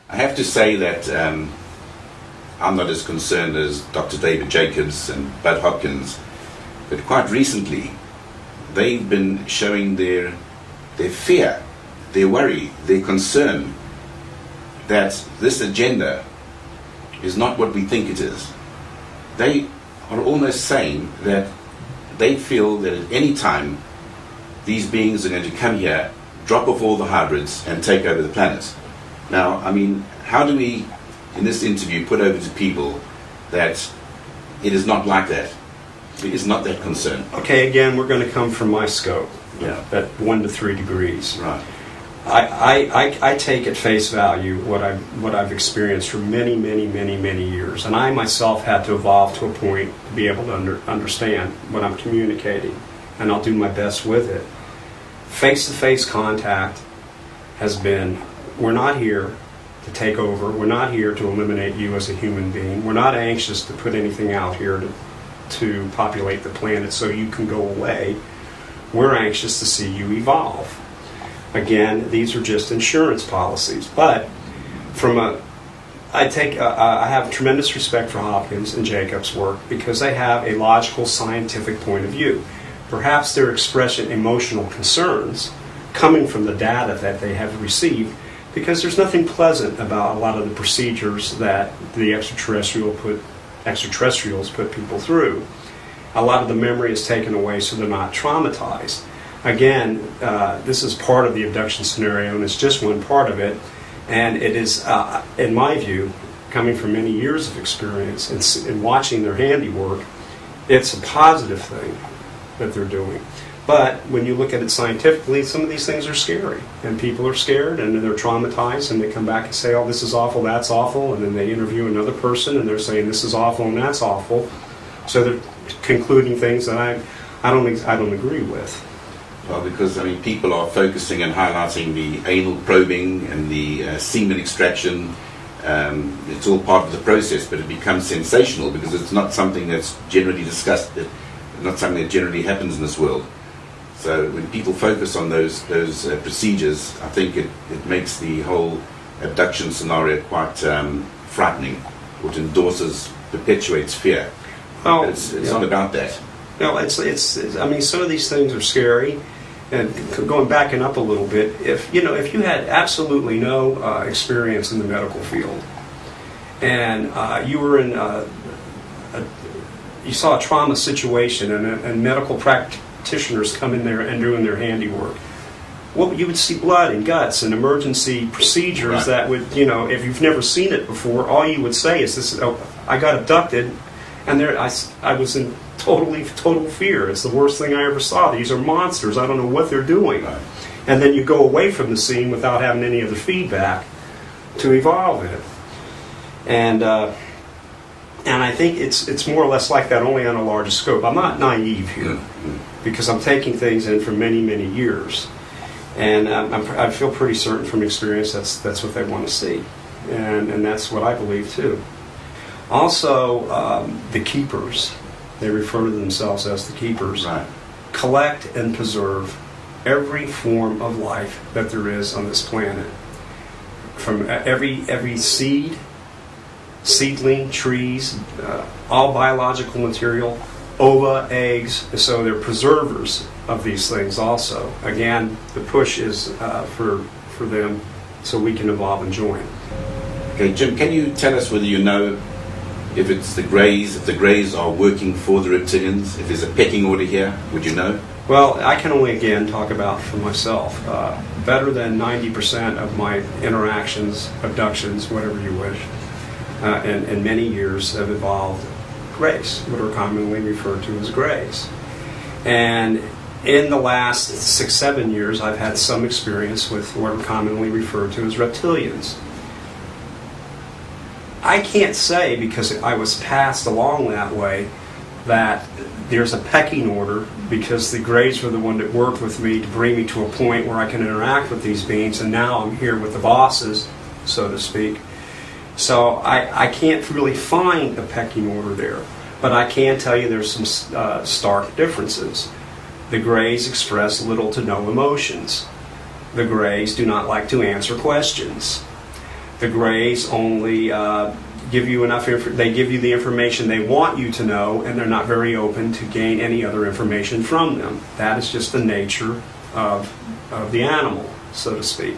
I have to say that I'm not as concerned as Dr. David Jacobs and Bud Hopkins, but quite recently they've been showing their fear, their worry, their concern that this agenda is not what we think it is. They are almost saying that they feel that at any time these beings are going to come here, drop off all the hybrids and take over the planet. Now, I mean, how do we, in this interview, put over to people that it is not like that? It is not that concern. Okay, again, we're going to come from my scope, Yeah. at 1 to 3 degrees. Right. I take at face value what I've experienced for many years, and I myself had to evolve to a point to be able to understand what I'm communicating, and I'll do my best with it. Face-to-face contact has been, we're not here to take over, we're not here to eliminate you as a human being, we're not anxious to put anything out here to populate the planet so you can go away, we're anxious to see you evolve. Again, these are just insurance policies, but I have tremendous respect for Hopkins and Jacobs' work because they have a logical, scientific point of view. Perhaps they're expressing emotional concerns coming from the data that they have received, because there's nothing pleasant about a lot of the procedures that the extraterrestrials put people through. A lot of the memory is taken away so they're not traumatized. Again, this is part of the abduction scenario, and it's just one part of it. And it is, in my view, coming from many years of experience and watching their handiwork, it's a positive thing that they're doing. But when you look at it scientifically, some of these things are scary. And people are scared, and they're traumatized, and they come back and say, oh, this is awful, that's awful. And then they interview another person, and they're saying, this is awful, and that's awful. So they're concluding things that I don't agree with. Well, because, I mean, people are focusing and highlighting the anal probing and the semen extraction. It's all part of the process, but it becomes sensational because it's not something that's generally discussed, not something that generally happens in this world. So when people focus on those procedures, I think it makes the whole abduction scenario quite frightening. It perpetuates fear. Well, it's not about that. No, it's. I mean, some of these things are scary. And going backing up a little bit, if you had absolutely no experience in the medical field, and you were in, you saw a trauma situation, and medical practitioners come in there and doing their handiwork, well, you would see blood and guts and emergency procedures right. that would, if you've never seen it before, all you would say is, "This, I got abducted." And I was in total fear. It's the worst thing I ever saw. These are monsters. I don't know what they're doing. Right. And then you go away from the scene without having any other feedback to evolve it. And I think it's more or less like that, only on a larger scope. I'm not naive here because I'm taking things in for many years, and I feel pretty certain from experience that's what they want to see, and that's what I believe too. Also, the keepers, they refer to themselves as the keepers, right. collect and preserve every form of life that there is on this planet. From every seedling, trees, all biological material, ova, eggs, so they're preservers of these things also. Again, the push is for them so we can evolve and join. Okay, Jim, can you tell us whether you know if it's the Greys, if the Greys are working for the reptilians, if there's a pecking order here, would you know? Well, I can only, again, talk about for myself. Better than 90% of my interactions, abductions, whatever you wish, in many years have involved Greys, what are commonly referred to as Greys. And in the last 6-7 years, I've had some experience with what are commonly referred to as reptilians. I can't say, because I was passed along that way, that there's a pecking order, because the Greys were the one that worked with me to bring me to a point where I can interact with these beings, and now I'm here with the bosses, so to speak. So I can't really find a pecking order there, but I can tell you there's some stark differences. The Greys express little to no emotions. The Greys do not like to answer questions. The Greys only give you enough. They give you the information they want you to know, and they're not very open to gain any other information from them. That is just the nature of the animal, so to speak.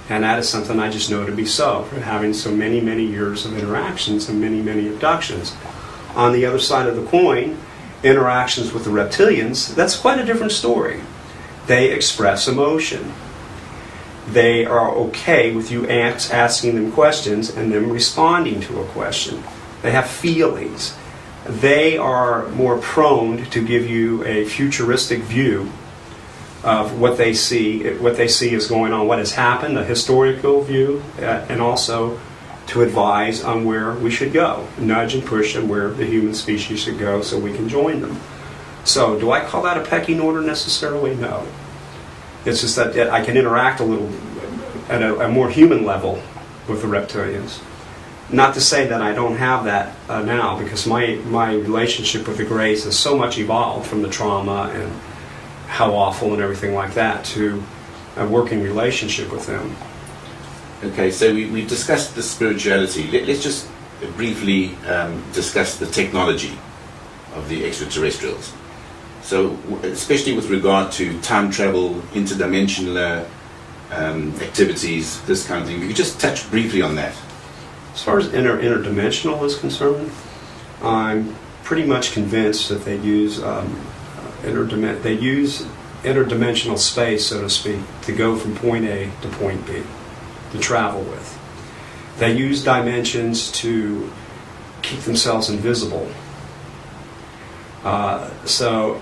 And that is something I just know to be so, from having so many, many years of interactions and many, many abductions. On the other side of the coin, interactions with the reptilians, that's quite a different story. They express emotion. They are okay with you asking them questions and them responding to a question. They have feelings. They are more prone to give you a futuristic view of what they see is going on, what has happened, a historical view, and also to advise on where we should go, nudge and push them where the human species should go so we can join them. So, do I call that a pecking order necessarily? No. It's just that I can interact a little at a more human level with the reptilians. Not to say that I don't have that now, because my relationship with the Greys has so much evolved from the trauma and how awful and everything like that to a working relationship with them. Okay, so we've discussed the spirituality. Let's just briefly discuss the technology of the extraterrestrials. So, especially with regard to time travel, interdimensional activities, this kind of thing. If you could just touch briefly on that. As far as interdimensional is concerned, I'm pretty much convinced that they use interdimensional space, so to speak, to go from point A to point B, to travel with. They use dimensions to keep themselves invisible.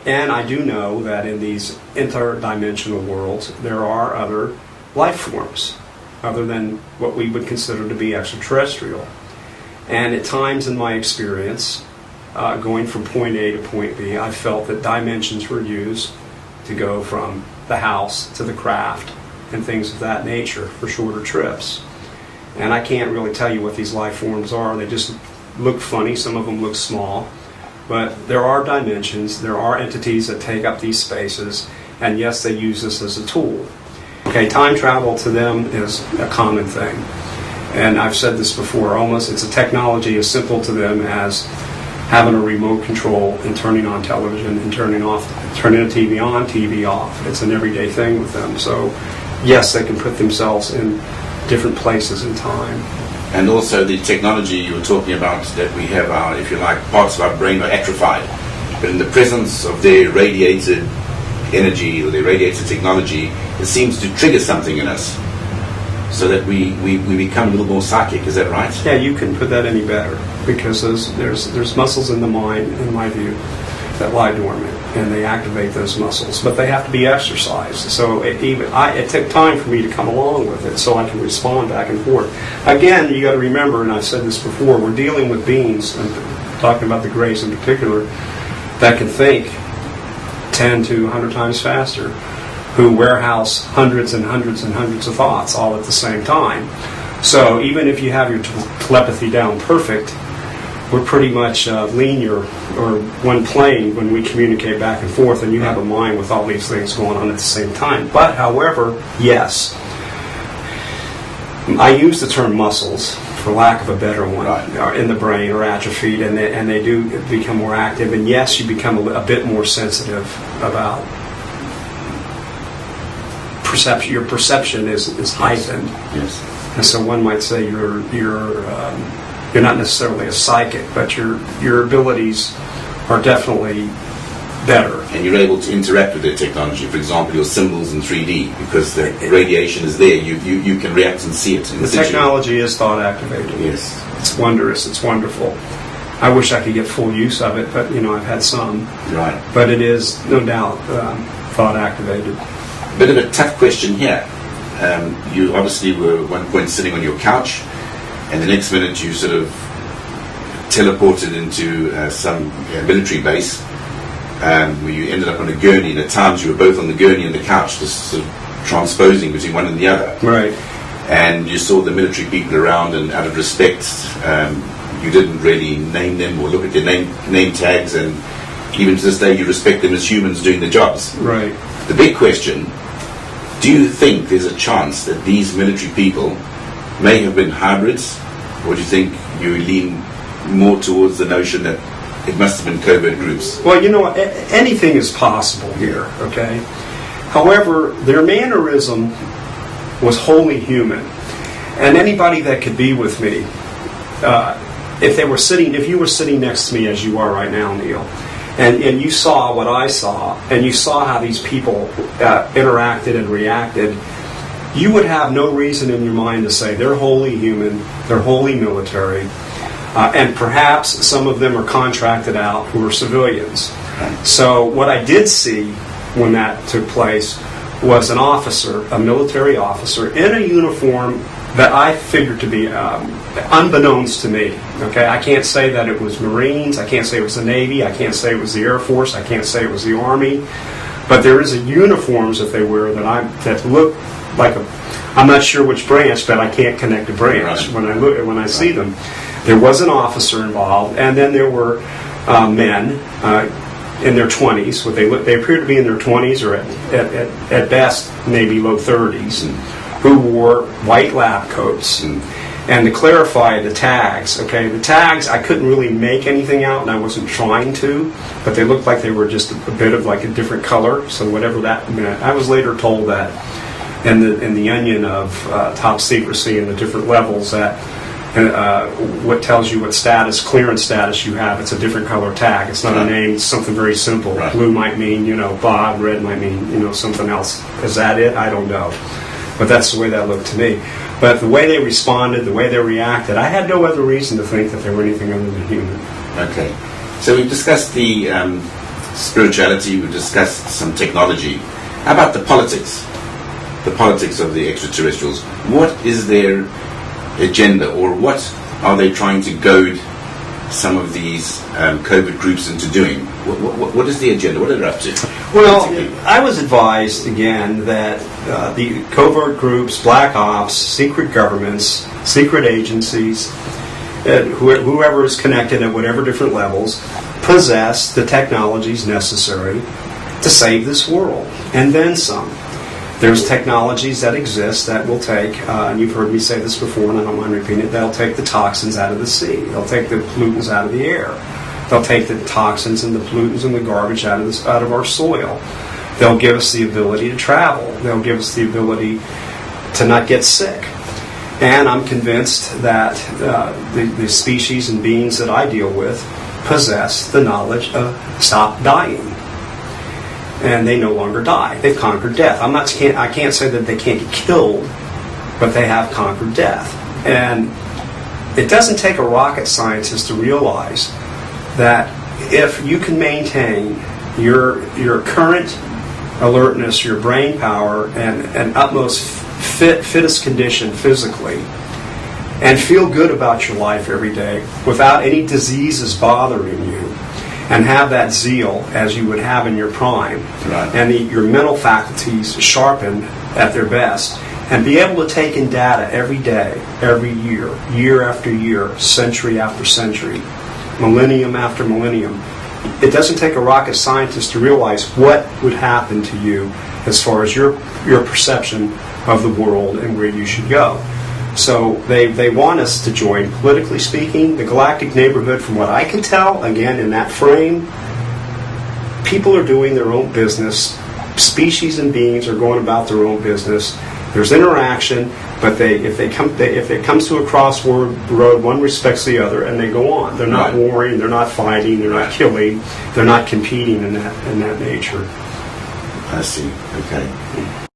And I do know that in these interdimensional worlds, there are other life forms, other than what we would consider to be extraterrestrial. And at times in my experience, going from point A to point B, I felt that dimensions were used to go from the house to the craft and things of that nature for shorter trips. And I can't really tell you what these life forms are. They just look funny. Some of them look small. But there are dimensions, there are entities that take up these spaces, and yes, they use this as a tool. Okay, time travel to them is a common thing. And I've said this before, almost it's a technology as simple to them as having a remote control and turning on television and turning the TV on, TV off. It's an everyday thing with them. So yes, they can put themselves in different places in time. And also the technology you were talking about, that we have our, if you like, parts of our brain are atrophied. But in the presence of their radiated energy or their radiated technology, it seems to trigger something in us so that we become a little more psychic. Is that right? Yeah, you can put that any better, because there's muscles in the mind, in my view, that lie dormant, and they activate those muscles, but they have to be exercised. So it took time for me to come along with it so I can respond back and forth. Again, you got to remember, and I've said this before, we're dealing with beings, and talking about the Greys in particular, that can think 10 to 100 times faster, who warehouse hundreds and hundreds and hundreds of thoughts all at the same time. So even if you have your telepathy down perfect, we're pretty much linear or one plane when we communicate back and forth, and you have a mind with all these things going on at the same time. But, however, yes, I use the term muscles, for lack of a better one, in the brain or atrophied, and they do become more active. And yes, you become a bit more sensitive about perception. Your perception is heightened. Yes. And so one might say you're not necessarily a psychic, but your abilities are definitely better. And you're able to interact with their technology. For example, your symbols in 3D, because the radiation is there. You can react and see it. The technology is thought activated. Yes. It's wondrous. It's wonderful. I wish I could get full use of it, but I've had some. Right. But it is no doubt thought activated. A bit of a tough question here. You obviously were at one point sitting on your couch, and the next minute you sort of teleported into some military base, where you ended up on a gurney, and at times you were both on the gurney and the couch, just sort of transposing between one and the other. Right. And you saw the military people around, and out of respect, you didn't really name them or look at their name tags, and even to this day you respect them as humans doing the jobs. Right. The big question, do you think there's a chance that these military people may have been hybrids, or do you think you lean more towards the notion that it must have been covert groups? Well, anything is possible here, okay? However, their mannerism was wholly human. And anybody that could be with me, if you were sitting next to me as you are right now, Neil, and you saw what I saw, and you saw how these people interacted and reacted, you would have no reason in your mind to say they're wholly human, they're wholly military, and perhaps some of them are contracted out who are civilians. So what I did see when that took place was an officer, a military officer, in a uniform that I figured to be unbeknownst to me. Okay, I can't say that it was Marines, I can't say it was the Navy, I can't say it was the Air Force, I can't say it was the Army, but there is a uniforms that they wear that look like I'm not sure which branch, but I can't connect a branch when I see them. There was an officer involved, and then there were men in their 20s. They appear to be in their 20s, or at best maybe low 30s, who wore white lab coats. And to clarify the tags, the tags, I couldn't really make anything out, and I wasn't trying to, but they looked like they were just a bit of like a different color, so whatever that meant. I was later told that in the onion of top secrecy and the different levels, that what tells you what clearance status you have, it's a different color tag. It's not a name, it's something very simple. Right. Blue might mean, Bob, red might mean, something else. Is that it? I don't know. But that's the way that looked to me. But the way they responded, the way they reacted, I had no other reason to think that they were anything other than human. Okay. So we've discussed the spirituality, we've discussed some technology. How about the politics? The politics of the extraterrestrials. What is their agenda, or what are they trying to goad some of these covert groups into doing? What is the agenda? What are they up to? Well, I was advised, again, that the covert groups, black ops, secret governments, secret agencies, whoever is connected at whatever different levels, possess the technologies necessary to save this world, and then some. There's technologies that exist that will take, and you've heard me say this before, and I don't mind repeating it, they'll take the toxins out of the sea. They'll take the pollutants out of the air. They'll take the toxins and the pollutants and the garbage out of our soil. They'll give us the ability to travel. They'll give us the ability to not get sick. And I'm convinced that the species and beings that I deal with possess the knowledge of stop dying. And they no longer die. They've conquered death. I can't say that they can't get killed, but they have conquered death. And it doesn't take a rocket scientist to realize that if you can maintain your current alertness, your brain power, and utmost fittest condition physically, and feel good about your life every day without any diseases bothering you, and have that zeal as you would have in your prime, right, and your mental faculties sharpened at their best, and be able to take in data every day, every year, year after year, century after century, millennium after millennium. It doesn't take a rocket scientist to realize what would happen to you as far as your perception of the world and where you should go. So they want us to join, politically speaking, the galactic neighborhood. From what I can tell, again, in that frame, people are doing their own business. Species and beings are going about their own business. There's interaction, but if it comes to a crossroad, one respects the other, and they go on. They're not warring, they're not fighting, they're not killing, they're not competing in that nature. I see. Okay.